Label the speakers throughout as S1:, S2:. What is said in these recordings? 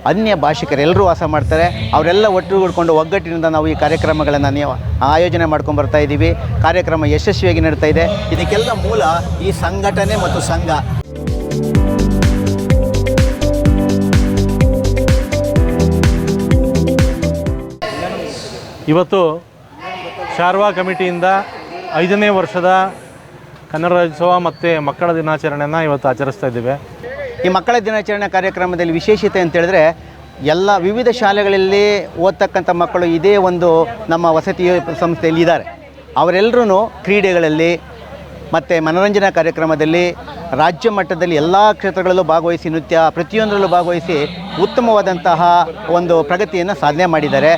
S1: ಅನ್ಯ ಭಾಷಿಕರೆಲ್ಲರೂ ವಾಸ ಮಾಡ್ತಾರೆ. ಅವರೆಲ್ಲ ಒಟ್ಟುಗೂಡಿಕೊಂಡು ಒಗ್ಗಟ್ಟಿನಿಂದ ನಾವು ಈ ಕಾರ್ಯಕ್ರಮಗಳನ್ನು ಆಯೋಜನೆ ಮಾಡ್ಕೊಂಡು ಬರ್ತಾ ಇದ್ದೀವಿ. ಕಾರ್ಯಕ್ರಮ ಯಶಸ್ವಿಯಾಗಿ ನಡೀತಾ ಇದೆ. ಇದಕ್ಕೆಲ್ಲ ಮೂಲ ಈ ಸಂಘಟನೆ ಮತ್ತು ಸಂಘ.
S2: ಇವತ್ತು ಶಾರ್ವಾ ಕಮಿಟಿಯಿಂದ 5ನೇ ವರ್ಷದ ಕನ್ನಡ ರಾಜ್ಯೋತ್ಸವ ಮತ್ತು ಮಕ್ಕಳ ದಿನಾಚರಣೆಯನ್ನು ಇವತ್ತು ಆಚರಿಸ್ತಾ ಇದ್ದೇವೆ.
S1: ಈ ಮಕ್ಕಳ ದಿನಾಚರಣೆ ಕಾರ್ಯಕ್ರಮದಲ್ಲಿ ವಿಶೇಷತೆ ಅಂತ ಹೇಳಿದ್ರೆ ಎಲ್ಲ ವಿವಿಧ ಶಾಲೆಗಳಲ್ಲಿ ಓದ್ತಕ್ಕಂಥ ಮಕ್ಕಳು ಇದೇ ಒಂದು ನಮ್ಮ ವಸತಿ ಸಂಸ್ಥೆಯಲ್ಲಿ ಇದ್ದಾರೆ. ಅವರೆಲ್ಲರೂ ಕ್ರೀಡೆಗಳಲ್ಲಿ ಮತ್ತು ಮನೋರಂಜನಾ ಕಾರ್ಯಕ್ರಮದಲ್ಲಿ ರಾಜ್ಯ ಮಟ್ಟದಲ್ಲಿ ಎಲ್ಲ ಕ್ಷೇತ್ರಗಳಲ್ಲೂ ಭಾಗವಹಿಸಿ, ನೃತ್ಯ ಪ್ರತಿಯೊಂದರಲ್ಲೂ ಭಾಗವಹಿಸಿ ಉತ್ತಮವಾದಂತಹ ಒಂದು ಪ್ರಗತಿಯನ್ನು ಸಾಧನೆ ಮಾಡಿದ್ದಾರೆ.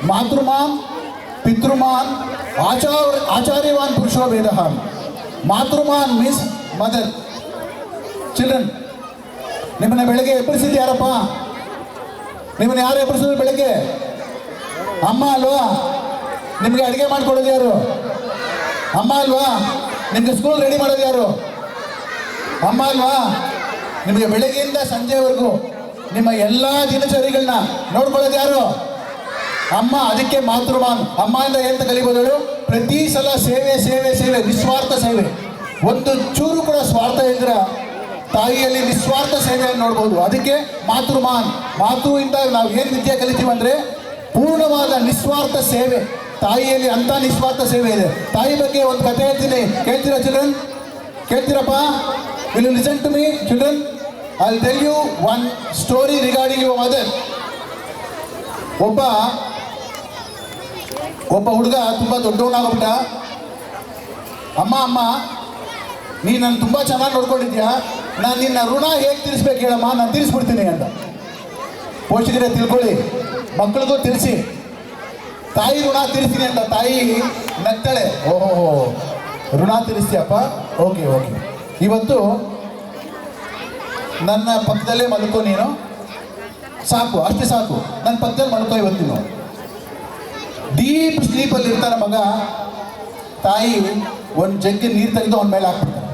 S3: मातृमान पितृमान आचार्यवान पुरुषो वेदः. मातृमान मीन्स मदर. ಚಿಲ್ಡ್ರನ್, ನಿಮ್ಮನ್ನ ಬೆಳಗ್ಗೆ ಎಬ್ಬರಿಸಿದ್ದು ಯಾರಪ್ಪ? ನಿಮ್ಮನ್ನ ಯಾರು ಎಬ್ಬರಿಸಿದ್ರು ಬೆಳಗ್ಗೆ? ಅಮ್ಮ ಅಲ್ವಾ? ನಿಮಗೆ ಅಡುಗೆ ಮಾಡಿಕೊಡೋದು ಯಾರು? ಅಮ್ಮ ಅಲ್ವಾ? ನಿಮಗೆ ಸ್ಕೂಲ್ ರೆಡಿ ಮಾಡೋದು ಯಾರು? ಅಮ್ಮ ಅಲ್ವಾ? ನಿಮಗೆ ಬೆಳಗ್ಗೆಯಿಂದ ಸಂಜೆವರೆಗೂ ನಿಮ್ಮ ಎಲ್ಲ ದಿನಚರಿಗಳನ್ನ ನೋಡ್ಕೊಳ್ಳೋದು ಯಾರು? ಅಮ್ಮ. ಅದಕ್ಕೆ ಮಾತೃಮಾನ್. ಅಮ್ಮಯಿಂದ ಎಂತ ಕಲಿಬೋದು? ಪ್ರತಿ ಸಲ ಸೇವೆ ಸೇವೆ ಸೇವೆ, ನಿಸ್ವಾರ್ಥ ಸೇವೆ. ಒಂದು ಚೂರು ಕೂಡ ಸ್ವಾರ್ಥ ಇದ್ರೆ ತಾಯಿಯಲ್ಲಿ ನಿಸ್ವಾರ್ಥ ಸೇವೆಯನ್ನು ನೋಡ್ಬೋದು. ಅದಕ್ಕೆ ಮಾತೃಮಾನ್. ಮಾತೃವಿಂದ ನಾವು ಏನು ವಿದ್ಯೆ ಕಲಿತೀವಿ ಅಂದರೆ ಪೂರ್ಣವಾದ ನಿಸ್ವಾರ್ಥ ಸೇವೆ. ತಾಯಿಯಲ್ಲಿ ಅಂಥ ನಿಸ್ವಾರ್ಥ ಸೇವೆ ಇದೆ. ತಾಯಿ ಬಗ್ಗೆ ಒಂದು ಕಥೆ ಹೇಳ್ತೀನಿ, ಕೇಳ್ತೀರಾ ಚಿಲ್ಡ್ರನ್? ಕೇಳ್ತೀರಪ್ಪ? Will you listen to me children? I will tell you one story regarding your mother. ಒಬ್ಬ ಹುಡುಗ ತುಂಬ ದೊಡ್ಡವನಾಗ್ಬಿಟ್ಟ. ಅಮ್ಮ ನೀನು ನಾನು ತುಂಬ ಚೆನ್ನಾಗಿ ನೋಡ್ಕೊಂಡಿದ್ಯಾ, ನಾನು ನಿನ್ನ ಋಣ ಹೇಗೆ ತೀರಿಸ್ಬೇಕು ಹೇಳಮ್ಮ, ನಾನು ತೀರಿಸ್ಬಿಡ್ತೀನಿ ಅಂತ. ಪೋಷಕರೇ ತಿಳ್ಕೊಳ್ಳಿ, ಮಕ್ಕಳಿಗೂ ತಿಳಿಸಿ, ತಾಯಿ ಋಣ ತೀರಿಸ್ತೀನಿ ಅಂತ. ತಾಯಿ ನಗ್ತಾಳೆ, ಓಹೋ ಋಣ ತೀರಿಸ್ತೀಯಪ್ಪ, ಓಕೆ ಇವತ್ತು ನನ್ನ ಪಕ್ಕದಲ್ಲೇ ಮಲ್ಕೋ, ನೀನು ಸಾಕು, ಅಷ್ಟೇ ಸಾಕು, ನನ್ನ ಪಕ್ಕದಲ್ಲಿ ಮಲ್ಕೋ ಇವತ್ತು ನೀನು. ಡೀಪ್ ಸ್ಲೀಪಲ್ಲಿ ಇರ್ತಾನೆ ಮಗ. ತಾಯಿ ಒಂದು ಜಗ್ಗಿ ನೀರು ತೆಗೆದು ಅವನ ಮೇಲೆ ಹಾಕ್ಬಿಡ್ತಾನೆ.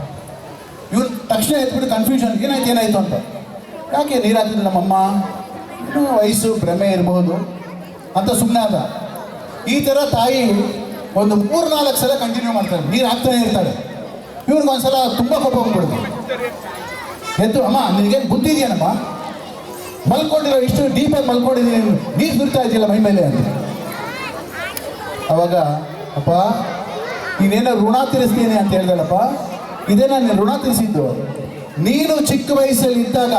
S3: ಇವನು ತಕ್ಷಣ ಎತ್ಬಿಟ್ಟು ಕನ್ಫ್ಯೂಷನ್, ಏನಾಯ್ತು ಅಂತ. ಯಾಕೆ ನೀರು ಹಾಕಿದ್ರು ನಮ್ಮಮ್ಮ, ವಯಸ್ಸು ಭ್ರಮೆ ಇರಬಹುದು ಅಂತ ಸುಮ್ಮನೆ ಆದ. ಈ ಥರ ತಾಯಿ ಒಂದು 3-4 ಸಲ ಕಂಟಿನ್ಯೂ ಮಾಡ್ತಾಳೆ, ನೀರು ಹಾಕ್ತಾನೆ ಇರ್ತಾಳೆ. ಇವ್ರಿಗೊಂದ್ಸಲ ತುಂಬ ಕೋಪ ಬಂದ್ಬಿಡುತ್ತೆ. ಎದ್ದು, ಅಮ್ಮ ನಿನಗೇನು ಬುದ್ಧಿ ಇದೆಯೇನಮ್ಮ, ಮಲ್ಕೊಂಡಿರೋ ಇಷ್ಟು ಡೀಪಾಗಿ ಮಲ್ಕೊಂಡಿದ್ದೀನಿ, ನೀರು ಸುರಿತಾ ಇದೆಯಲ್ಲ ಮೈ ಮೇಲೆ ಅಂತ. ಅವಾಗ ಅಪ್ಪ ನೀನೇನೋ ಋಣ ತೀರಿಸ್ತೀನಿ ಅಂತ ಹೇಳ್ದಲ್ಲಪ್ಪ, ಇದೇ ನಾನು ಋಣ ತೀರಿಸಿದ್ದು. ನೀನು ಚಿಕ್ಕ ವಯಸ್ಸಲ್ಲಿ ಇದ್ದಾಗ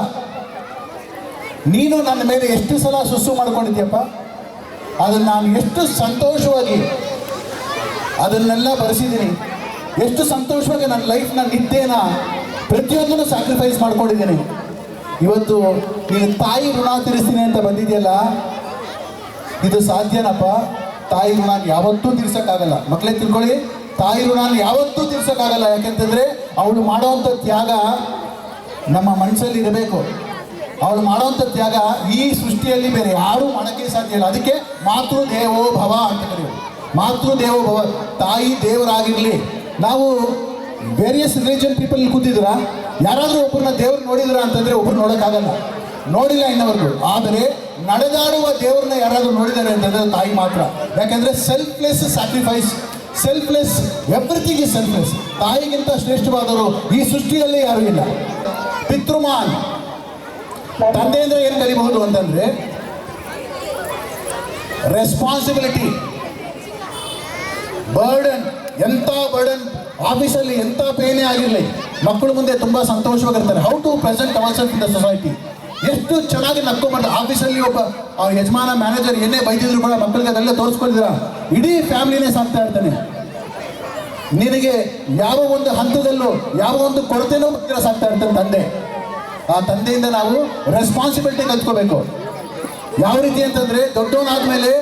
S3: ನೀನು ನನ್ನ ಮೇಲೆ ಎಷ್ಟು ಸಲ ಸುಸ್ಸು ಮಾಡ್ಕೊಂಡಿದ್ಯಪ್ಪ, ಅದನ್ನು ನಾನು ಎಷ್ಟು ಸಂತೋಷವಾಗಿ ಅದನ್ನೆಲ್ಲ ಬರೆಸಿದ್ದೀನಿ. ಎಷ್ಟು ಸಂತೋಷವಾಗಿ ನನ್ನ ಲೈಫ್ನ ನಿದ್ದೆನ ಪ್ರತಿಯೊಂದನ್ನು ಸ್ಯಾಕ್ರಿಫೈಸ್ ಮಾಡ್ಕೊಂಡಿದ್ದೀನಿ. ಇವತ್ತು ನೀನು ತಾಯಿ ಋಣ ತೀರಿಸ್ತೀನಿ ಅಂತ ಬಂದಿದೆಯಲ್ಲ, ಇದು ಸಾಧ್ಯನಪ್ಪ? ತಾಯಿ ಋಣ ಯಾವತ್ತೂ ತೀರ್ಸೋಕ್ಕಾಗಲ್ಲ. ಮಕ್ಕಳೇ ತಿಳ್ಕೊಳ್ಳಿ, ತಾಯಿ ಋಣ ಯಾವತ್ತೂ ತೀರ್ಸೋಕ್ಕಾಗಲ್ಲ. ಯಾಕೆಂತಂದರೆ ಅವಳು ಮಾಡೋವಂಥ ತ್ಯಾಗ ನಮ್ಮ ಮನಸ್ಸಲ್ಲಿ ಇರಬೇಕು. ಅವಳು ಮಾಡೋವಂಥ ತ್ಯಾಗ ಈ ಸೃಷ್ಟಿಯಲ್ಲಿ ಬೇರೆ ಯಾರೂ ಮಾಡೋಕ್ಕೆ ಸಾಧ್ಯ ಇಲ್ಲ. ಅದಕ್ಕೆ ಮಾತೃದೇವೋ ಭವ ಅಂತ ಕರೆಯೋದು. ಮಾತೃದೇವೋ ಭವ, ತಾಯಿ ದೇವರಾಗಿರಲಿ. ನಾವು ವೇರಿಯಸ್ ರಿಲಿಜನ್ ಪೀಪಲ್ ಕೂತಿದ್ರ, ಯಾರಾದರೂ ಒಬ್ಬರನ್ನ ದೇವ್ರು ನೋಡಿದ್ರ ಅಂತಂದರೆ ಒಬ್ಬರು ನೋಡೋಕ್ಕಾಗಲ್ಲ, ನೋಡಿಲ್ಲ ಇನ್ನವರೆಗೂ. ಆದರೆ ನಡೆದಾಡುವ ದೇವ್ರನ್ನ ಯಾರಾದರೂ ನೋಡಿದ್ದಾರೆ ಅಂತಂದರೆ ತಾಯಿ ಮಾತ್ರ. ಯಾಕೆಂದರೆ selfless sacrifice, selfless, everything is selfless. ತಾಯಿಗಿಂತ ಶ್ರೇಷ್ಠವಾದವರು ಈ ಸೃಷ್ಟಿಯಲ್ಲಿ ಯಾರೂ ಇಲ್ಲ. ಪಿತೃಮಾನ್, ತಂದೆಯಿಂದ ಏನು ಕಲಿಬಹುದು ಅಂತಂದರೆ ರೆಸ್ಪಾನ್ಸಿಬಿಲಿಟಿ, ಬರ್ಡನ್. ಎಂಥ ಬರ್ಡನ್, ಆಫೀಸಲ್ಲಿ ಎಂಥ ಪೇನೇ ಆಗಿರಲಿ, ಮಕ್ಕಳು ಮುಂದೆ ತುಂಬ ಸಂತೋಷವಾಗಿರ್ತಾರೆ. How to present our self in the society. ಎಷ್ಟು ಚೆನ್ನಾಗಿ ನಕ್ಕೊಂಬರ್ತಾರೆ. ಆಫೀಸಲ್ಲಿ ಒಬ್ಬ ಯಜಮಾನ, ಮ್ಯಾನೇಜರ್ ಏನೇ ಬೈದಿದ್ರು ಕೂಡ ಮಕ್ಕಳಿಗೆ ಅದೆಲ್ಲ ತೋರಿಸ್ಕೊಳ್ತೀರ, ಇಡೀ ಫ್ಯಾಮಿಲಿನೇ ಸಾಕ್ತಾ ಇರ್ತಾನೆ. ನಿನಗೆ ಯಾವ ಒಂದು ಹಂತದಲ್ಲೂ ಯಾವ ಒಂದು ಕೊರತೆನೂ ಬರ್ತೀರ ಸಾಕ್ತಾ ಇರ್ತಾನೆ ತಂದೆ. ಆ ತಂದೆಯಿಂದ ನಾವು ರೆಸ್ಪಾನ್ಸಿಬಿಲಿಟಿ ಕಲ್ತ್ಕೋಬೇಕು. ಯಾವ ರೀತಿ ಅಂತಂದರೆ, ದೊಡ್ಡವನಾದ್ಮೇಲೆ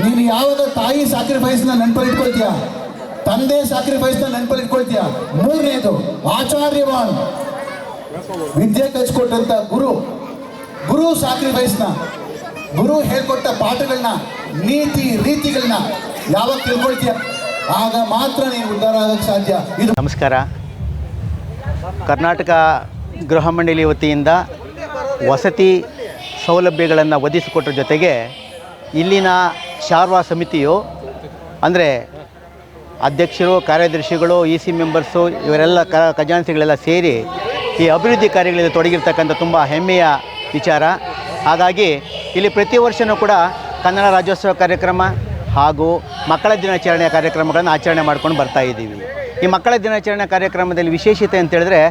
S3: ನೀನು ಯಾವಾಗ ತಾಯಿ ಸ್ಯಾಕ್ರಿಫೈಸ್ನ ನೆನಪಲ್ಲಿ ಇಟ್ಕೊಳ್ತೀಯ, ತಂದೆ ಸ್ಯಾಕ್ರಿಫೈಸ್ನ ನೆನಪಲ್ಲಿ ಇಟ್ಕೊಳ್ತೀಯ. ಮೂರನೇದು ಆಚಾರ್ಯವಾನ್, ವಿದ್ಯೆ ಕಲಿಸ್ಕೊಟ್ಟಂಥ ಗುರು ಸ್ಯಾಕ್ರಿಫೈಸ್ನ, ಗುರು ಹೇಳ್ಕೊಟ್ಟ ಪಾಠಗಳನ್ನ, ನೀತಿ ರೀತಿಗಳನ್ನ ಯಾವಾಗ ತಿಳ್ಕೊಳ್ತೀಯ, ಆಗ ಮಾತ್ರ ನೀನು ಉದ್ಧಾರ ಆಗೋಕ್ಕೆ ಸಾಧ್ಯ. ಇದು
S1: ನಮಸ್ಕಾರ. ಕರ್ನಾಟಕ ಗೃಹ ಮಂಡಳಿ ವತಿಯಿಂದ ವಸತಿ ಸೌಲಭ್ಯಗಳನ್ನು ಒದಗಿಸಿಕೊಟ್ರ ಜೊತೆಗೆ ಇಲ್ಲಿನ ಶಾರ್ವಾ ಸಮಿತಿಯು, ಅಂದರೆ ಅಧ್ಯಕ್ಷರು, ಕಾರ್ಯದರ್ಶಿಗಳು, ಇ ಸಿ ಮೆಂಬರ್ಸು, ಇವರೆಲ್ಲ ಖಜಾನ್ಸಿಗಳೆಲ್ಲ ಸೇರಿ ಈ ಅಭಿವೃದ್ಧಿ ಕಾರ್ಯಗಳಲ್ಲಿ ತೊಡಗಿರ್ತಕ್ಕಂಥ ತುಂಬ ಹೆಮ್ಮೆಯ ವಿಚಾರ. ಹಾಗಾಗಿ ಇಲ್ಲಿ ಪ್ರತಿ ವರ್ಷವೂ ಕೂಡ ಕನ್ನಡ ರಾಜ್ಯೋತ್ಸವ ಕಾರ್ಯಕ್ರಮ ಹಾಗೂ ಮಕ್ಕಳ ದಿನಾಚರಣೆಯ ಕಾರ್ಯಕ್ರಮಗಳನ್ನು ಆಚರಣೆ ಮಾಡ್ಕೊಂಡು ಬರ್ತಾಯಿದ್ದೀವಿ. ಈ ಮಕ್ಕಳ ದಿನಾಚರಣೆ ಕಾರ್ಯಕ್ರಮದಲ್ಲಿ ವಿಶೇಷತೆ ಅಂತೇಳಿದ್ರೆ,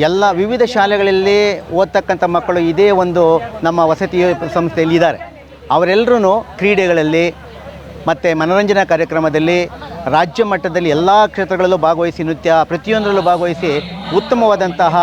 S1: ಎಲ್ಲ ವಿವಿಧ ಶಾಲೆಗಳಲ್ಲಿ ಓದ್ತಕ್ಕಂಥ ಮಕ್ಕಳು ಇದೇ ಒಂದು ನಮ್ಮ ವಸತಿ ಸಂಸ್ಥೆಯಲ್ಲಿ ಇದ್ದಾರೆ. ಅವರೆಲ್ಲರೂ ಕ್ರೀಡೆಗಳಲ್ಲಿ ಮತ್ತು ಮನೋರಂಜನಾ ಕಾರ್ಯಕ್ರಮದಲ್ಲಿ ರಾಜ್ಯ ಮಟ್ಟದಲ್ಲಿ ಎಲ್ಲ ಕ್ಷೇತ್ರಗಳಲ್ಲೂ ಭಾಗವಹಿಸಿ, ನೃತ್ಯ ಪ್ರತಿಯೊಂದರಲ್ಲೂ ಭಾಗವಹಿಸಿ ಉತ್ತಮವಾದಂತಹ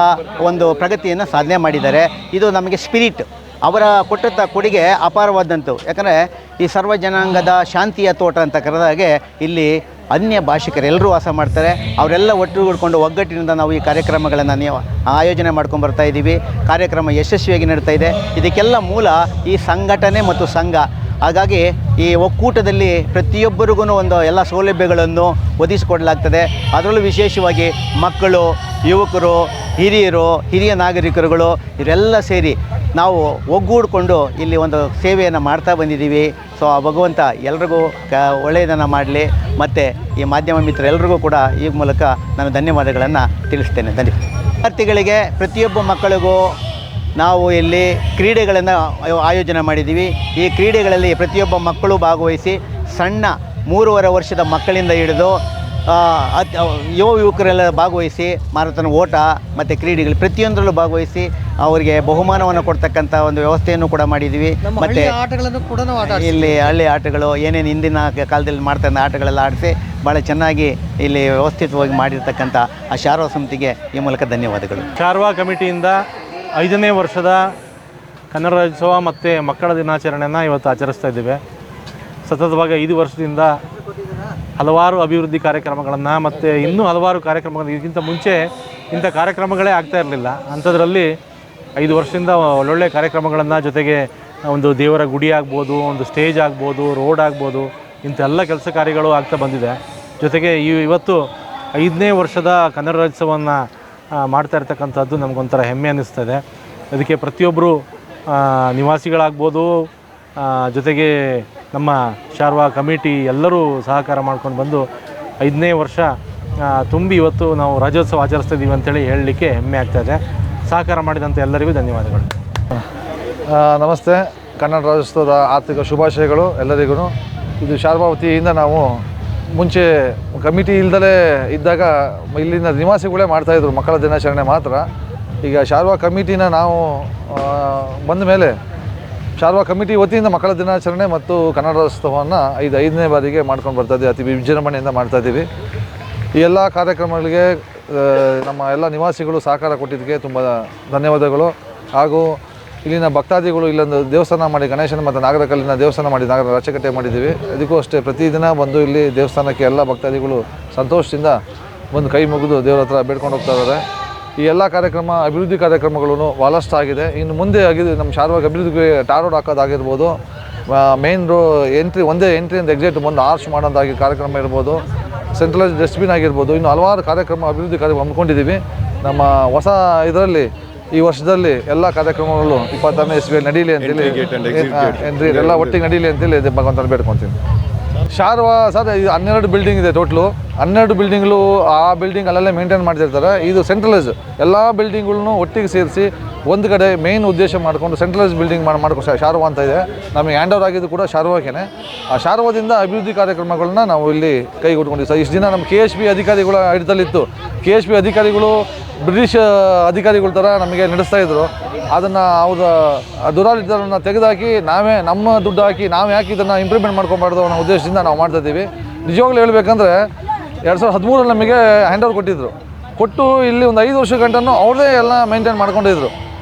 S1: ಒಂದು ಪ್ರಗತಿಯನ್ನು ಸಾಧನೆ ಮಾಡಿದ್ದಾರೆ. ಇದು ನಮಗೆ ಸ್ಪಿರಿಟ್, ಅವರ ಕೊಟ್ಟಂಥ ಕೊಡುಗೆ ಅಪಾರವಾದಂಥವು. ಯಾಕಂದರೆ ಈ ಸರ್ವ ಜನಾಂಗದ ಶಾಂತಿಯ ತೋಟ ಅಂತ ಕರೆದಾಗೆ ಇಲ್ಲಿ ಅನ್ಯ ಭಾಷಿಕರೆಲ್ಲರೂ ವಾಸ ಮಾಡ್ತಾರೆ. ಅವರೆಲ್ಲ ಒಟ್ಟುಗೂಡಿಕೊಂಡು ಒಗ್ಗಟ್ಟಿನಿಂದ ನಾವು ಈ ಕಾರ್ಯಕ್ರಮಗಳನ್ನು ಆಯೋಜನೆ ಮಾಡ್ಕೊಂಡು ಬರ್ತಾ ಇದ್ದೀವಿ. ಕಾರ್ಯಕ್ರಮ ಯಶಸ್ವಿಯಾಗಿ ನಡೀತಾ ಇದೆ. ಇದಕ್ಕೆಲ್ಲ ಮೂಲ ಈ ಸಂಘಟನೆ ಮತ್ತು ಸಂಘ. ಹಾಗಾಗಿ ಈ ಒಕ್ಕೂಟದಲ್ಲಿ ಪ್ರತಿಯೊಬ್ಬರಿಗೂ ಒಂದು ಎಲ್ಲ ಸೌಲಭ್ಯಗಳನ್ನು ಒದಗಿಸಿಕೊಡಲಾಗ್ತದೆ. ಅದರಲ್ಲೂ ವಿಶೇಷವಾಗಿ ಮಕ್ಕಳು, ಯುವಕರು, ಹಿರಿಯ ನಾಗರಿಕರುಗಳು ಇವರೆಲ್ಲ ಸೇರಿ ನಾವು ಒಗ್ಗೂಡಿಕೊಂಡು ಇಲ್ಲಿ ಒಂದು ಸೇವೆಯನ್ನು ಮಾಡ್ತಾ ಬಂದಿದ್ದೀವಿ. ಸೊ ಆ ಭಗವಂತ ಎಲ್ರಿಗೂ ಒಳ್ಳೆಯದನ್ನು ಮಾಡಲಿ. ಮತ್ತು ಈ ಮಾಧ್ಯಮ ಮಿತ್ರರೆಲ್ಲರಿಗೂ ಕೂಡ ಈ ಮೂಲಕ ನಾನು ಧನ್ಯವಾದಗಳನ್ನು ತಿಳಿಸ್ತೇನೆ. ವಿದ್ಯಾರ್ಥಿಗಳಿಗೆ, ಪ್ರತಿಯೊಬ್ಬ ಮಕ್ಕಳಿಗೂ ನಾವು ಇಲ್ಲಿ ಕ್ರೀಡೆಗಳನ್ನು ಆಯೋಜನೆ ಮಾಡಿದ್ದೀವಿ. ಈ ಕ್ರೀಡೆಗಳಲ್ಲಿ ಪ್ರತಿಯೊಬ್ಬ ಮಕ್ಕಳು ಭಾಗವಹಿಸಿ ಸಣ್ಣ 3.5 ವರ್ಷದ ಮಕ್ಕಳಿಂದ ಹಿಡಿದು ಯುವಕರೆಲ್ಲ ಭಾಗವಹಿಸಿ ಮ್ಯಾರಥಾನ್ ಓಟ ಮತ್ತು ಕ್ರೀಡೆಗಳು ಪ್ರತಿಯೊಂದರಲ್ಲೂ ಭಾಗವಹಿಸಿ ಅವರಿಗೆ ಬಹುಮಾನವನ್ನು ಕೊಡ್ತಕ್ಕಂಥ ಒಂದು ವ್ಯವಸ್ಥೆಯನ್ನು ಕೂಡ ಮಾಡಿದ್ದೀವಿ. ಮತ್ತು
S4: ಆಟಗಳನ್ನು ಕೂಡ ನಾವು
S1: ಇಲ್ಲಿ ಹಳ್ಳಿ ಆಟಗಳು ಏನೇನು ಹಿಂದಿನ ಕಾಲದಲ್ಲಿ ಮಾಡ್ತಾ ಆಟಗಳೆಲ್ಲ ಆಡಿಸಿ ಭಾಳ ಚೆನ್ನಾಗಿ ಇಲ್ಲಿ ವ್ಯವಸ್ಥಿತವಾಗಿ ಮಾಡಿರ್ತಕ್ಕಂಥ ಆ ಶಾರ್ವಾ ಸಮಿತಿಗೆ ಈ ಮೂಲಕ ಧನ್ಯವಾದಗಳು.
S2: ಶಾರ್ವಾ ಕಮಿಟಿಯಿಂದ 5ನೇ ವರ್ಷದ ಕನ್ನಡ ರಾಜ್ಯೋತ್ಸವ ಮತ್ತು ಮಕ್ಕಳ ದಿನಾಚರಣೆಯನ್ನು ಇವತ್ತು ಆಚರಿಸ್ತಾ ಇದ್ದೇವೆ. ಸತತವಾಗಿ 5 ವರ್ಷದಿಂದ ಹಲವಾರು ಅಭಿವೃದ್ಧಿ ಕಾರ್ಯಕ್ರಮಗಳನ್ನು ಮತ್ತು ಇನ್ನೂ ಹಲವಾರು ಕಾರ್ಯಕ್ರಮಗಳು, ಇದಕ್ಕಿಂತ ಮುಂಚೆ ಇಂಥ ಕಾರ್ಯಕ್ರಮಗಳೇ ಆಗ್ತಾ ಇರಲಿಲ್ಲ. ಅಂಥದ್ರಲ್ಲಿ 5 ವರ್ಷದಿಂದ ಒಳ್ಳೊಳ್ಳೆ ಕಾರ್ಯಕ್ರಮಗಳನ್ನು, ಜೊತೆಗೆ ಒಂದು ದೇವರ ಗುಡಿ ಆಗ್ಬೋದು, ಒಂದು ಸ್ಟೇಜ್ ಆಗ್ಬೋದು, ರೋಡ್ ಆಗ್ಬೋದು, ಇಂಥೆಲ್ಲ ಕೆಲಸ ಕಾರ್ಯಗಳು ಆಗ್ತಾ ಬಂದಿದೆ. ಜೊತೆಗೆ ಇವತ್ತು 5ನೇ ವರ್ಷದ ಕನ್ನಡ ರಾಜ್ಯೋತ್ಸವವನ್ನು ಮಾಡ್ತಾ ಇರ್ತಕ್ಕಂಥದ್ದು ನಮಗೊಂಥರ ಹೆಮ್ಮೆ ಅನ್ನಿಸ್ತದೆ. ಅದಕ್ಕೆ ಪ್ರತಿಯೊಬ್ಬರು ನಿವಾಸಿಗಳಾಗ್ಬೋದು, ಜೊತೆಗೆ ನಮ್ಮ ಶಾರ್ವಾ ಕಮಿಟಿ ಎಲ್ಲರೂ ಸಹಕಾರ ಮಾಡ್ಕೊಂಡು ಬಂದು 5ನೇ ವರ್ಷ ತುಂಬಿ ಇವತ್ತು ನಾವು ರಾಜ್ಯೋತ್ಸವ ಆಚರಿಸ್ತಾ ಇದ್ದೀವಿ ಅಂತೇಳಿ ಹೇಳಲಿಕ್ಕೆ ಹೆಮ್ಮೆ ಆಗ್ತಾಯಿದೆ. ಸಹಕಾರ ಮಾಡಿದಂಥ ಎಲ್ಲರಿಗೂ ಧನ್ಯವಾದಗಳು.
S5: ನಮಸ್ತೆ. ಕನ್ನಡ ರಾಜ್ಯೋತ್ಸವದ ಆರ್ಥಿಕ ಶುಭಾಶಯಗಳು ಎಲ್ಲರಿಗೂ. ಇದು ಶಾರ್ವಾ ವತಿಯಿಂದ ನಾವು ಮುಂಚೆ ಕಮಿಟಿ ಇಲ್ದಲೇ ಇದ್ದಾಗ ಇಲ್ಲಿನ ನಿವಾಸಿಗಳೇ ಮಾಡ್ತಾಯಿದ್ರು ಮಕ್ಕಳ ದಿನಾಚರಣೆ ಮಾತ್ರ. ಈಗ ಶಾರ್ವಾ ಕಮಿಟಿನ ನಾವು ಬಂದ ಮೇಲೆ ಶಾರ್ವಾ ಕಮಿಟಿ ವತಿಯಿಂದ ಮಕ್ಕಳ ದಿನಾಚರಣೆ ಮತ್ತು ಕನ್ನಡ ರಾಜ್ಯೋತ್ಸವವನ್ನು 5ನೇ ಬಾರಿಗೆ ಮಾಡ್ಕೊಂಡು ಬರ್ತಾಯಿದ್ದೀವಿ. ಅತಿ ವಿಜೃಂಭಣೆಯಿಂದ ಮಾಡ್ತಾಯಿದ್ದೀವಿ. ಈ ಎಲ್ಲ ಕಾರ್ಯಕ್ರಮಗಳಿಗೆ ನಮ್ಮ ಎಲ್ಲ ನಿವಾಸಿಗಳು ಸಹಕಾರ ಕೊಟ್ಟಿದ್ದಕ್ಕೆ ತುಂಬ ಧನ್ಯವಾದಗಳು. ಹಾಗೂ ಇಲ್ಲಿನ ಭಕ್ತಾದಿಗಳು ಇಲ್ಲೊಂದು ದೇವಸ್ಥಾನ ಮಾಡಿ, ಗಣೇಶನ ಮತ್ತು ನಾಗರಕಲ್ಲಿನ ದೇವಸ್ಥಾನ ಮಾಡಿ, ರಚಕಟ್ಟೆ ಮಾಡಿದ್ದೀವಿ. ಇದಕ್ಕೂ ಅಷ್ಟೇ ಪ್ರತಿದಿನ ಬಂದು ಇಲ್ಲಿ ದೇವಸ್ಥಾನಕ್ಕೆ ಎಲ್ಲ ಭಕ್ತಾದಿಗಳು ಸಂತೋಷದಿಂದ ಬಂದು ಕೈ ಮುಗಿದು ದೇವರ ಹತ್ರ ಬೇಡ್ಕೊಂಡು ಹೋಗ್ತಾ ಇದ್ದಾರೆ. ಈ ಎಲ್ಲ ಕಾರ್ಯಕ್ರಮ ಅಭಿವೃದ್ಧಿ ಕಾರ್ಯಕ್ರಮಗಳು ಭಾಳಷ್ಟು ಆಗಿದೆ. ಇನ್ನು ಮುಂದೆ ಆಗಿದೆ ನಮ್ಮ ಶಾರ್ವಾಗೆ ಅಭಿವೃದ್ಧಿಗೆ ಟಾರ್ ರೋಡ್ ಹಾಕೋದಾಗಿರ್ಬೋದು, ಮೇನ್ ಒಂದೇ ಎಂಟ್ರಿಯಿಂದ ಎಕ್ಸಿಟ್ ಬಂದು ಆರ್ಚ್ ಮಾಡೋದಾಗಿ ಕಾರ್ಯಕ್ರಮ ಇರ್ಬೋದು, ಸೆಂಟ್ರಲೈಸ್ ಡಸ್ಟ್ಬಿನ್ ಆಗಿರ್ಬೋದು, ಇನ್ನು ಹಲವಾರು ಕಾರ್ಯಕ್ರಮ ಅಭಿವೃದ್ಧಿ ಕಾರ್ಯಕ್ರಮ ಹಮ್ಮಿಕೊಂಡಿದ್ದೀವಿ. ನಮ್ಮ ಹೊಸ ಇದರಲ್ಲಿ ಈ ವರ್ಷದಲ್ಲಿ ಎಲ್ಲ ಕಾರ್ಯಕ್ರಮಗಳು 26ನೇ ಇಸ್ವಿಯಲ್ಲಿ ನಡೀಲಿ ಅಂತೇಳಿ, ಎಂಟ್ರಿ ಎಲ್ಲ ಒಟ್ಟಿಗೆ ನಡೀಲಿ ಅಂತೇಳಿ ಭಗವಂತನ ಬೇಡ್ಕೊಳ್ತೀನಿ. ಶಾರ್ವಾ ಸರ್ ಇದು 12 ಬಿಲ್ಡಿಂಗ್ ಇದೆ ಟೋಟ್ಲು. 12 ಬಿಲ್ಡಿಂಗ್ಗಳು ಆ ಬಿಲ್ಡಿಂಗ್ ಅಲ್ಲೆಲ್ಲ ಮೇಂಟೈನ್ ಮಾಡ್ತಿರ್ತಾರೆ. ಇದು ಸೆಂಟ್ರಲೈಸ್ ಎಲ್ಲ ಬಿಲ್ಡಿಂಗ್ಗಳನ್ನು ಒಟ್ಟಿಗೆ ಸೇರಿಸಿ ಒಂದು ಕಡೆ ಮೇನ್ ಉದ್ದೇಶ ಮಾಡಿಕೊಂಡು ಸೆಂಟ್ರಲೈಸ್ ಬಿಲ್ಡಿಂಗ್ ಮಾಡ್ಕೊಂಡು ಶಾರ್ವಾ ಅಂತ ಇದೆ. ನಮಗೆ ಹ್ಯಾಂಡ್ ಓವರ್ ಆಗಿದ್ದು ಕೂಡ ಶಾರ್ವಾಗೇನೆ. ಆ ಶಾರ್ವಾದಿಂದ ಅಭಿವೃದ್ಧಿ ಕಾರ್ಯಕ್ರಮಗಳನ್ನ ನಾವು ಇಲ್ಲಿ ಕೈಗೊಟ್ಕೊಂಡಿದ್ದೀವಿ ಸರ್. ಇಷ್ಟು ದಿನ ನಮ್ಮ KSB ಅಧಿಕಾರಿಗಳ ಹಿಡಿತಲ್ಲಿತ್ತು. KSB ಅಧಿಕಾರಿಗಳು ಬ್ರಿಟಿಷ್ ಅಧಿಕಾರಿಗಳ ಥರ ನಮಗೆ ನಡೆಸ್ತಾಯಿದ್ರು. ಅದನ್ನು ಅವರ ದುರಾಡಳಿತವನ್ನು ತೆಗೆದುಹಾಕಿ ನಾವೇ ನಮ್ಮ ದುಡ್ಡು ಹಾಕಿ ನಾವು ಯಾಕೆ ಇದನ್ನು ಇಂಪ್ರೂವ್ಮೆಂಟ್ ಮಾಡ್ಕೊಬಾರ್ದು ಅನ್ನೋ ಉದ್ದೇಶದಿಂದ ನಾವು ಮಾಡ್ತಾಯಿದ್ದೀವಿ. ನಿಜವಾಗ್ಲೂ ಹೇಳಬೇಕಂದ್ರೆ 2013 ನಮಗೆ ಹ್ಯಾಂಡ್ ಓವರ್ ಕೊಟ್ಟು ಇಲ್ಲಿ ಒಂದು 5 ವರ್ಷ ಗಂಟನೂ ಅವ್ರದೇ ಎಲ್ಲ ಮೇಂಟೈನ್ ಮಾಡ್ಕೊಂಡಿದ್ರು.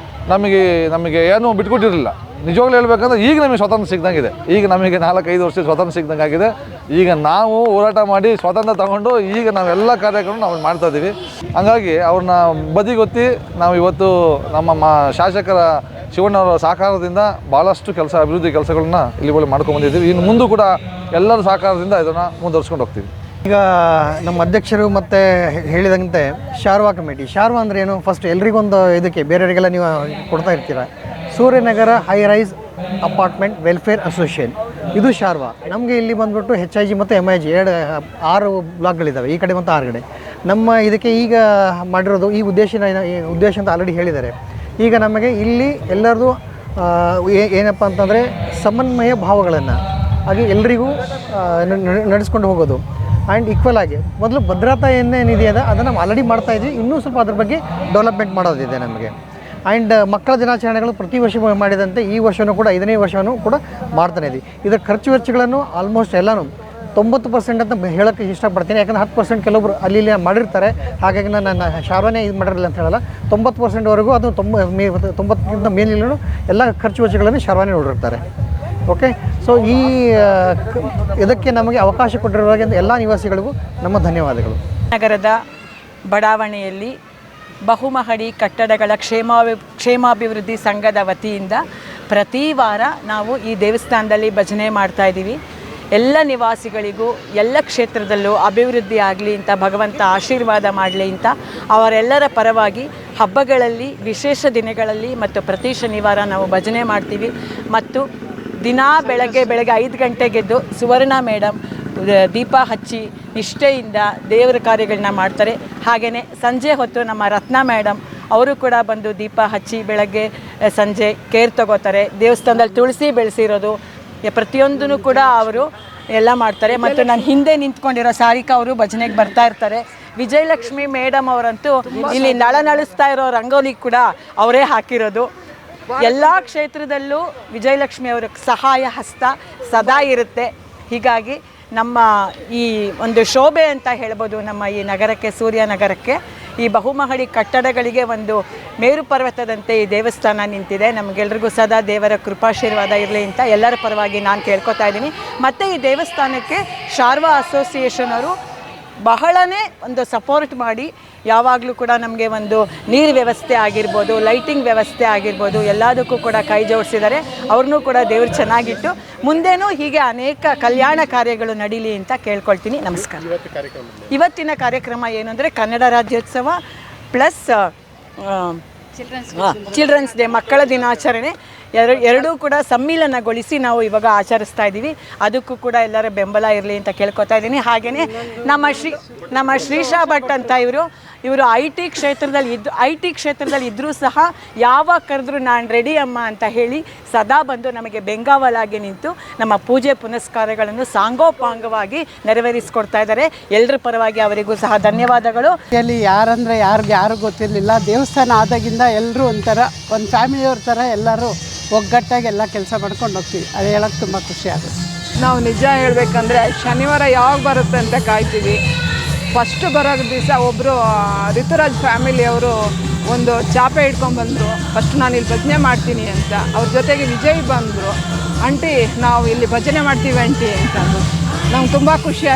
S5: ನಮಗೆ ಏನೂ ಬಿಟ್ಕೊಟ್ಟಿರಲಿಲ್ಲ. ನಿಜವಾಗ್ಲೂ ಹೇಳ್ಬೇಕಂದ್ರೆ ಈಗ ನಮಗೆ ಸ್ವಾತಂತ್ರ್ಯ ಸಿಗ್ದಂಗಿದೆ. ಈಗ ನಮಗೆ 4-5 ವರ್ಷ ಸ್ವಾತಂತ್ರ್ಯ ಸಿಗ್ದಂಗೆ ಆಗಿದೆ. ಈಗ ನಾವು ಹೋರಾಟ ಮಾಡಿ ಸ್ವಾತಂತ್ರ್ಯ ತಗೊಂಡು ಈಗ ನಾವೆಲ್ಲ ಕಾರ್ಯಕ್ರಮ ನಾವು ಮಾಡ್ತಾಯಿದ್ದೀವಿ. ಹಂಗಾಗಿ ಅವ್ರನ್ನ ಬದಿಗೊತ್ತಿ ನಾವು ಇವತ್ತು ನಮ್ಮ ಶಾಸಕರ ಶಿವಣ್ಣವರ ಸಹಕಾರದಿಂದ ಭಾಳಷ್ಟು ಅಭಿವೃದ್ಧಿ ಕೆಲಸಗಳನ್ನ ಇಲ್ಲಿ ಮಾಡ್ಕೊಂಡ್ಬಂದಿದ್ದೀವಿ. ಇನ್ನು ಮುಂದೂ ಕೂಡ ಎಲ್ಲರ ಸಹಕಾರದಿಂದ ಇದನ್ನು ಮುಂದುವರ್ಸ್ಕೊಂಡು ಹೋಗ್ತೀವಿ.
S4: ಈಗ ನಮ್ಮ ಅಧ್ಯಕ್ಷರು ಮತ್ತು ಹೇಳಿದಂತೆ ಶಾರ್ವಾ ಕಮಿಟಿ, ಶಾರ್ವಾ ಅಂದರೆ ಏನು? ಫಸ್ಟ್ ಎಲ್ರಿಗೊಂದು ಇದಕ್ಕೆ ಬೇರೆಯವರಿಗೆಲ್ಲ ನೀವು ಕೊಡ್ತಾ ಇರ್ತೀರ. Suryanagar high rise apartment welfare association, ಇದು ಶಾರ್ವಾ. ನಮಗೆ ಇಲ್ಲಿ ಬಂದ್ಬಿಟ್ಟು HIG ಮತ್ತು MIG 6 ಬ್ಲಾಕ್ಗಳಿದ್ದಾವೆ, ಈ ಕಡೆ ಮತ್ತು 6 ಕಡೆ. ನಮ್ಮ ಇದಕ್ಕೆ ಈಗ ಮಾಡಿರೋದು ಈ ಉದ್ದೇಶ ಅಂತ ಆಲ್ರೆಡಿ ಹೇಳಿದ್ದಾರೆ. ಈಗ ನಮಗೆ ಇಲ್ಲಿ ಎಲ್ಲರದು ಏನಪ್ಪ ಅಂತಂದರೆ ಸಮನ್ವಯ ಭಾವಗಳನ್ನು ಹಾಗೆ ಎಲ್ರಿಗೂ ನಡೆಸ್ಕೊಂಡು ಹೋಗೋದು ಆ್ಯಂಡ್ ಈಕ್ವಲ್ ಆಗಿ. ಮೊದಲು ಭದ್ರತಾ ಏನೇನಿದೆಯಲ್ಲ ಅದನ್ನು ನಾವು ಆಲ್ರೆಡಿ ಮಾಡ್ತಾಯಿದ್ವಿ. ಇನ್ನೂ ಸ್ವಲ್ಪ ಅದ್ರ ಬಗ್ಗೆ ಡೆವಲಪ್ಮೆಂಟ್ ಮಾಡೋದಿದೆ ನಮಗೆ. ಆ್ಯಂಡ್ ಮಕ್ಕಳ ದಿನಾಚರಣೆಗಳು ಪ್ರತಿ ವರ್ಷ ಮಾಡಿದಂತೆ ಈ ವರ್ಷವೂ ಕೂಡ 5ನೇ ವರ್ಷವೂ ಕೂಡ ಮಾಡ್ತಾನೆ ಇದ್ದೀವಿ. ಇದರ ಖರ್ಚು ವೆಚ್ಚಗಳನ್ನು ಆಲ್ಮೋಸ್ಟ್ ಎಲ್ಲನೂ 90% ಅಂತ ಹೇಳೋಕ್ಕೆ ಇಷ್ಟಪಡ್ತೀನಿ. ಯಾಕಂದರೆ 10% ಕೆಲವೊಬ್ರು ಅಲ್ಲಿ ಮಾಡಿರ್ತಾರೆ. ಹಾಗಾಗಿ ನಾನು ಶಾರ್ವಾನೇ ಇದು ಮಾಡಿರಲಿಲ್ಲ ಅಂತ ಹೇಳಲ್ಲ. 90%ವರೆಗೂ ಅದು 90ಕ್ಕಿಂತ ಮೇಲಿನ ಎಲ್ಲ ಖರ್ಚು ವೆಚ್ಚಗಳನ್ನು ಶಾರ್ವಾನೇ ನೋಡಿರ್ತಾರೆ. ಓಕೆ, ಸೊ ಈ ಇದಕ್ಕೆ ನಮಗೆ ಅವಕಾಶ ಕೊಟ್ಟಿರುವಾಗ ಎಲ್ಲ ನಿವಾಸಿಗಳಿಗೂ ನಮ್ಮ ಧನ್ಯವಾದಗಳು.
S6: ನಗರದ ಬಡಾವಣೆಯಲ್ಲಿ ಬಹುಮಹಡಿ ಕಟ್ಟಡಗಳ ಕ್ಷೇಮಾಭಿವೃದ್ಧಿ ಸಂಘದ ವತಿಯಿಂದ ಪ್ರತಿ ವಾರ ನಾವು ಈ ದೇವಸ್ಥಾನದಲ್ಲಿ ಭಜನೆ ಮಾಡ್ತಾಯಿದ್ದೀವಿ. ಎಲ್ಲ ನಿವಾಸಿಗಳಿಗೂ ಎಲ್ಲ ಕ್ಷೇತ್ರದಲ್ಲೂ ಅಭಿವೃದ್ಧಿ ಆಗಲಿ ಅಂತ ಭಗವಂತ ಆಶೀರ್ವಾದ ಮಾಡಲಿ ಅಂತ ಅವರೆಲ್ಲರ ಪರವಾಗಿ ಹಬ್ಬಗಳಲ್ಲಿ, ವಿಶೇಷ ದಿನಗಳಲ್ಲಿ ಮತ್ತು ಪ್ರತಿ ಶನಿವಾರ ನಾವು ಭಜನೆ ಮಾಡ್ತೀವಿ. ಮತ್ತು ದಿನಾ ಬೆಳಗ್ಗೆ 5 ಗಂಟೆಗೆದ್ದು ಸುವರ್ಣ ಮೇಡಮ್ ದೀಪ ಹಚ್ಚಿ ನಿಷ್ಠೆಯಿಂದ ದೇವರ ಕಾರ್ಯಗಳನ್ನ ಮಾಡ್ತಾರೆ. ಹಾಗೆಯೇ ಸಂಜೆ ಹೊತ್ತು ನಮ್ಮ ರತ್ನ ಮೇಡಮ್ ಅವರು ಕೂಡ ಬಂದು ದೀಪ ಹಚ್ಚಿ ಬೆಳಗ್ಗೆ ಸಂಜೆ ಕೇರ್ ತಗೋತಾರೆ. ದೇವಸ್ಥಾನದಲ್ಲಿ ತುಳಸಿ ಬೆಳೆಸಿರೋದು ಪ್ರತಿಯೊಂದೂ ಕೂಡ ಅವರು ಎಲ್ಲ ಮಾಡ್ತಾರೆ. ಮತ್ತು ನಾನು ಹಿಂದೆ ನಿಂತ್ಕೊಂಡಿರೋ ಸಾರಿಕಾ ಅವರು ಭಜನೆಗೆ ಬರ್ತಾ ಇರ್ತಾರೆ. ವಿಜಯಲಕ್ಷ್ಮಿ ಮೇಡಮ್ ಅವರಂತೂ ಇಲ್ಲಿ ನಳಿಸ್ತಾ ಇರೋ ರಂಗೋಲಿ ಕೂಡ ಅವರೇ ಹಾಕಿರೋದು. ಎಲ್ಲ ಕ್ಷೇತ್ರದಲ್ಲೂ ವಿಜಯಲಕ್ಷ್ಮಿ ಅವರ ಸಹಾಯ ಹಸ್ತ ಸದಾ ಇರುತ್ತೆ. ಹೀಗಾಗಿ ನಮ್ಮ ಈ ಒಂದು ಶೋಭೆ ಅಂತ ಹೇಳ್ಬೋದು ನಮ್ಮ ಈ ನಗರಕ್ಕೆ, ಸೂರ್ಯ ನಗರಕ್ಕೆ, ಈ ಬಹುಮಹಡಿ ಕಟ್ಟಡಗಳಿಗೆ ಒಂದು ಮೇರು ಪರ್ವತದಂತೆ ಈ ದೇವಸ್ಥಾನ ನಿಂತಿದೆ. ನಮಗೆಲ್ರಿಗೂ ಸದಾ ದೇವರ ಕೃಪಾಶೀರ್ವಾದ ಇರಲಿ ಅಂತ ಎಲ್ಲರ ಪರವಾಗಿ ನಾನು ಕೇಳ್ಕೊತಾ ಇದ್ದೀನಿ. ಮತ್ತು ಈ ದೇವಸ್ಥಾನಕ್ಕೆ ಶಾರ್ವಾ ಅಸೋಸಿಯೇಷನ್ ಅವರು ಬಹಳನೇ ಒಂದು ಸಪೋರ್ಟ್ ಮಾಡಿ ಯಾವಾಗಲೂ ಕೂಡ ನಮಗೆ ಒಂದು ನೀರು ವ್ಯವಸ್ಥೆ ಆಗಿರ್ಬೋದು, ಲೈಟಿಂಗ್ ವ್ಯವಸ್ಥೆ ಆಗಿರ್ಬೋದು, ಎಲ್ಲದಕ್ಕೂ ಕೂಡ ಕೈ ಜೋಡಿಸಿದ್ದಾರೆ. ಅವ್ರನ್ನೂ ಕೂಡ ದೇವರು ಚೆನ್ನಾಗಿಟ್ಟು ಮುಂದೇನೂ ಹೀಗೆ ಅನೇಕ ಕಲ್ಯಾಣ ಕಾರ್ಯಗಳು ನಡೀಲಿ ಅಂತ ಕೇಳ್ಕೊಳ್ತೀನಿ. ನಮಸ್ಕಾರ. ಇವತ್ತಿನ ಕಾರ್ಯಕ್ರಮ ಏನು ಅಂದರೆ Kannada Rajyotsava plus children's day, ಮಕ್ಕಳ ದಿನಾಚರಣೆ ಎರಡೂ ಕೂಡ ಸಮ್ಮಿಲನಗೊಳಿಸಿ ನಾವು ಇವಾಗ ಆಚರಿಸ್ತಾ ಇದ್ದೀವಿ. ಅದಕ್ಕೂ ಕೂಡ ಎಲ್ಲರ ಬೆಂಬಲ ಇರಲಿ ಅಂತ ಕೇಳ್ಕೊತಾ ಇದ್ದೀನಿ. ಹಾಗೆಯೇ ನಮ್ಮ ಶ್ರೀಶಾ ಭಟ್ ಅಂತ ಇವರು ಐ ಟಿ ಕ್ಷೇತ್ರದಲ್ಲಿ ಇದ್ದರೂ ಸಹ ಯಾವಾಗ ಕರೆದ್ರೂ ನಾನು ರೆಡಿ ಅಮ್ಮ ಅಂತ ಹೇಳಿ ಸದಾ ಬಂದು ನಮಗೆ ಬೆಂಗಾವಲಾಗಿ ನಿಂತು ನಮ್ಮ ಪೂಜೆ ಪುನಸ್ಕಾರಗಳನ್ನು ಸಾಂಗೋಪಾಂಗವಾಗಿ ನೆರವೇರಿಸ್ಕೊಡ್ತಾ ಇದ್ದಾರೆ. ಎಲ್ಲರ ಪರವಾಗಿ ಅವರಿಗೂ ಸಹ ಧನ್ಯವಾದಗಳು.
S7: ಇಲ್ಲಿ ಯಾರಂದರೆ ಯಾರು ಗೊತ್ತಿರಲಿಲ್ಲ. ದೇವಸ್ಥಾನ ಆದಾಗಿಂದ ಎಲ್ಲರೂ ಒಂಥರ ಒಂದು ಫ್ಯಾಮಿಲಿಯವ್ರ ಥರ ಎಲ್ಲರೂ ಒಗ್ಗಟ್ಟಾಗಿ ಎಲ್ಲ ಕೆಲಸ ಮಾಡ್ಕೊಂಡು ಹೋಗ್ತೀವಿ. ಅದು ಹೇಳೋಕ್ಕೆ ತುಂಬ ಖುಷಿ ಆಗುತ್ತೆ.
S8: ನಾವು ನಿಜ ಹೇಳಬೇಕಂದ್ರೆ ಶನಿವಾರ ಯಾವಾಗ ಬರುತ್ತೆ ಅಂತ ಕಾಯ್ತೀವಿ. ಫಸ್ಟ್ ಬರೋ ದಿವಸ ಒಬ್ಬರು ಋತುರಾಜ್ ಫ್ಯಾಮಿಲಿಯವರು ಒಂದು ಚಾಪೆ ಇಟ್ಕೊಂಡ್ಬಂದರು. ಫಸ್ಟ್ ನಾನು ಇಲ್ಲಿ ಭಜನೆ ಮಾಡ್ತೀನಿ ಅಂತ. ಅವ್ರ ಜೊತೆಗೆ ವಿಜಯ್ ಬಂದರು. ಆಂಟಿ ನಾವು ಇಲ್ಲಿ ಭಜನೆ ಮಾಡ್ತೀವಿ ಆಂಟಿ ಅಂತಂದು ನಂಗೆ ತುಂಬ ಖುಷಿ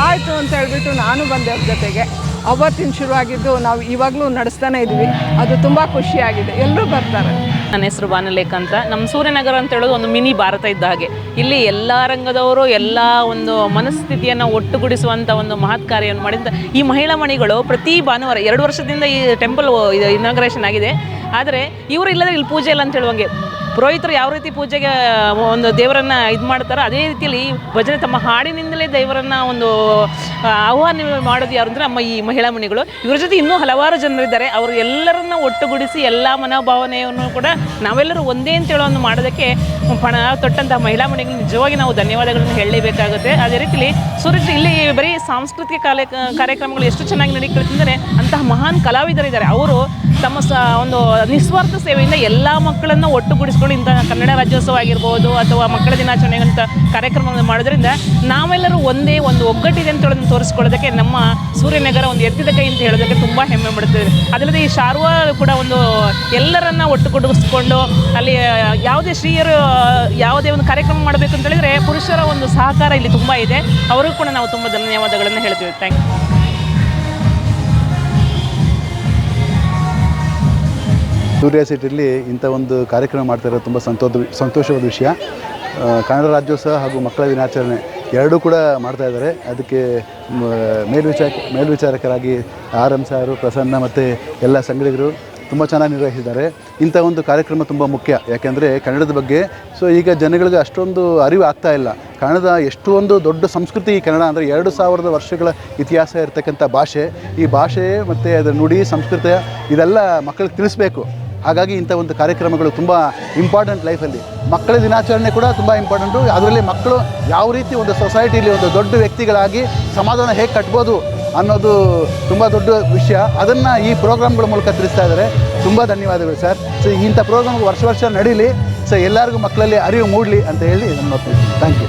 S8: ಆಯಿತು ಅಂತ ಹೇಳ್ಬಿಟ್ಟು ನಾನು ಬಂದೆ ಅವ್ರ ಜೊತೆಗೆ. ಅವತ್ತಿನ ಶುರುವಾಗಿದ್ದು ನಾವು ಇವಾಗಲೂ ನಡೆಸ್ತಾನೆ ಇದ್ವಿ. ಅದು ತುಂಬ ಖುಷಿಯಾಗಿದೆ. ಎಲ್ಲರೂ ಬರ್ತಾರೆ.
S9: ನನ್ನ ಹೆಸರು ಬಾನಲೇಖ ಅಂತ. ನಮ್ಮ ಸೂರ್ಯನಗರ ಅಂತ ಹೇಳೋದು ಒಂದು ಮಿನಿ ಭಾರತ ಇದ್ದ ಹಾಗೆ. ಇಲ್ಲಿ ಎಲ್ಲ ರಂಗದವರು ಎಲ್ಲ ಒಂದು ಮನಸ್ಥಿತಿಯನ್ನು ಒಟ್ಟುಗೂಡಿಸುವಂಥ ಒಂದು ಮಹತ್ ಕಾರ್ಯವನ್ನು ಮಾಡಿದಂಥ ಈ ಮಹಿಳಾ ಮಣಿಗಳು ಪ್ರತಿ ಭಾನುವಾರ 2 ವರ್ಷದಿಂದ ಈ ಟೆಂಪಲ್ ಇನಾಗ್ರೇಷನ್ ಆಗಿದೆ. ಆದರೆ ಇವರು ಇಲ್ಲದ್ರೆ ಇಲ್ಲಿ ಪೂಜೆ ಇಲ್ಲ ಅಂತ ಹೇಳುವಂಗೆ, ಪುರೋಹಿತರು ಯಾವ ರೀತಿ ಪೂಜೆಗೆ ಒಂದು ದೇವರನ್ನು ಇದು ಮಾಡ್ತಾರೋ ಅದೇ ರೀತಿಯಲ್ಲಿ ಭಜನೆ ತಮ್ಮ ಹಾಡಿನಿಂದಲೇ ದೇವರನ್ನು ಒಂದು ಆಹ್ವಾನ ಮಾಡೋದು ಯಾರು ಅಂದರೆ ನಮ್ಮ ಈ ಮಹಿಳಾ ಮಣಿಗಳು. ಇವ್ರ ಜೊತೆ ಇನ್ನೂ ಹಲವಾರು ಜನರಿದ್ದಾರೆ. ಅವರು ಎಲ್ಲರನ್ನ ಒಟ್ಟುಗೂಡಿಸಿ ಎಲ್ಲ ಮನೋಭಾವನೆಯನ್ನು ಕೂಡ ನಾವೆಲ್ಲರೂ ಒಂದೇ ಅಂತ ಹೇಳೋದು ಮಾಡೋದಕ್ಕೆ ಪಣ ತೊಟ್ಟಂಥ ಮಹಿಳಾ ಮಣಿಗಳು ನಿಜವಾಗಿ ನಾವು ಧನ್ಯವಾದಗಳನ್ನು ಹೇಳಲೇಬೇಕಾಗುತ್ತೆ. ಅದೇ ರೀತಿಯಲ್ಲಿ ಇಲ್ಲಿ ಬರೀ ಸಾಂಸ್ಕೃತಿಕ ಕಾರ್ಯಕ್ರಮಗಳು ಎಷ್ಟು ಚೆನ್ನಾಗಿ ನಡೀತಿದ್ದಾರೆ. ಅಂತಹ ಮಹಾನ್ ಕಲಾವಿದರಿದ್ದಾರೆ. ಅವರು ತಮ್ಮ ಒಂದು ನಿಸ್ವಾರ್ಥ ಸೇವೆಯಿಂದ ಎಲ್ಲ ಮಕ್ಕಳನ್ನು ಒಟ್ಟುಗೂಡಿಸ್ಕೊಂಡು ಇಂತಹ ಕನ್ನಡ ರಾಜ್ಯೋತ್ಸವ ಆಗಿರ್ಬೋದು ಅಥವಾ ಮಕ್ಕಳ ದಿನಾಚರಣೆಗಳಂಥ ಕಾರ್ಯಕ್ರಮವನ್ನು ಮಾಡೋದ್ರಿಂದ ನಾವೆಲ್ಲರೂ ಒಂದೇ ಒಂದು ಒಗ್ಗಟ್ಟಿದೆ ಅಂತ ಹೇಳೋದನ್ನು ತೋರಿಸ್ಕೊಳ್ಳೋದಕ್ಕೆ ನಮ್ಮ ಸೂರ್ಯನಗರ ಒಂದು ಎತ್ತಿದ ಕೈ ಅಂತ ಹೇಳೋದಕ್ಕೆ ತುಂಬ ಹೆಮ್ಮೆ ಪಡುತ್ತದೆ. ಅದಲ್ಲದೆ ಈ ಶಾರ್ವಾ ಕೂಡ ಒಂದು ಎಲ್ಲರನ್ನ ಒಟ್ಟುಗೂಡಿಸ್ಕೊಂಡು ಅಲ್ಲಿ ಯಾವುದೇ ಸ್ತ್ರೀಯರು ಯಾವುದೇ ಒಂದು ಕಾರ್ಯಕ್ರಮ ಮಾಡಬೇಕು ಅಂತ ಹೇಳಿದರೆ ಪುರುಷರ ಒಂದು ಸಹಕಾರ ಇಲ್ಲಿ ತುಂಬ ಇದೆ. ಅವರಿಗೂ ಕೂಡ ನಾವು ತುಂಬ ಧನ್ಯವಾದಗಳನ್ನು ಹೇಳ್ತೀವಿ. Thank you.
S10: ಸೂರ್ಯ ಸಿಟಿಯಲ್ಲಿ ಇಂಥ ಒಂದು ಕಾರ್ಯಕ್ರಮ ಮಾಡ್ತಾ ಇರೋದು ತುಂಬ ಸಂತೋಷವಾದ ವಿಷಯ. ಕನ್ನಡ ರಾಜ್ಯೋತ್ಸವ ಹಾಗೂ ಮಕ್ಕಳ ದಿನಾಚರಣೆ ಎರಡೂ ಕೂಡ ಮಾಡ್ತಾಯಿದ್ದಾರೆ. ಅದಕ್ಕೆ ಮೇಲ್ವಿಚಾರಕರಾಗಿ RM ಸಾರು, ಪ್ರಸನ್ನ ಮತ್ತು ಎಲ್ಲ ಸಂಗಡಿಗರು ತುಂಬ ಚೆನ್ನಾಗಿ ನಿರ್ವಹಿಸಿದ್ದಾರೆ. ಇಂಥ ಒಂದು ಕಾರ್ಯಕ್ರಮ ತುಂಬ ಮುಖ್ಯ. ಯಾಕೆಂದರೆ ಕನ್ನಡದ ಬಗ್ಗೆ ಈಗ ಜನಗಳಿಗೆ ಅಷ್ಟೊಂದು ಅರಿವು ಆಗ್ತಾ ಇಲ್ಲ. ಕನ್ನಡದ ಎಷ್ಟೊಂದು ದೊಡ್ಡ ಸಂಸ್ಕೃತಿ ಕನ್ನಡ ಅಂದರೆ 2000 ವರ್ಷಗಳ ಇತಿಹಾಸ ಇರತಕ್ಕಂಥ ಭಾಷೆ. ಈ ಭಾಷೆ ಮತ್ತು ಅದರ ನುಡಿ ಸಂಸ್ಕೃತಿ ಇದೆಲ್ಲ ಮಕ್ಕಳಿಗೆ ತಿಳಿಸ್ಬೇಕು. ಹಾಗಾಗಿ ಇಂಥ ಒಂದು ಕಾರ್ಯಕ್ರಮಗಳು ತುಂಬ ಇಂಪಾರ್ಟೆಂಟ್ ಲೈಫಲ್ಲಿ. ಮಕ್ಕಳ ದಿನಾಚರಣೆ ಕೂಡ ತುಂಬ ಇಂಪಾರ್ಟೆಂಟು. ಅದರಲ್ಲಿ ಮಕ್ಕಳು ಯಾವ ರೀತಿ ಒಂದು ಸೊಸೈಟಿಲಿ ಒಂದು ದೊಡ್ಡ ವ್ಯಕ್ತಿಗಳಾಗಿ ಸಮಾಜನ ಹೇಗೆ ಕಟ್ಬೋದು ಅನ್ನೋದು ತುಂಬ ದೊಡ್ಡ ವಿಷಯ. ಅದನ್ನು ಈ ಪ್ರೋಗ್ರಾಮ್ಗಳ ಮೂಲಕ ತಿಳಿಸ್ತಾ ಇದ್ದಾರೆ. ತುಂಬ ಧನ್ಯವಾದಗಳು ಸರ್. ಇಂಥ ಪ್ರೋಗ್ರಾಮ್ ವರ್ಷ ನಡೀಲಿ. ಎಲ್ಲರಿಗೂ ಮಕ್ಕಳಲ್ಲಿ ಅರಿವು ಮೂಡಲಿ ಅಂತ ಹೇಳಿ ನನ್ನ ಮಾತು. Thank you.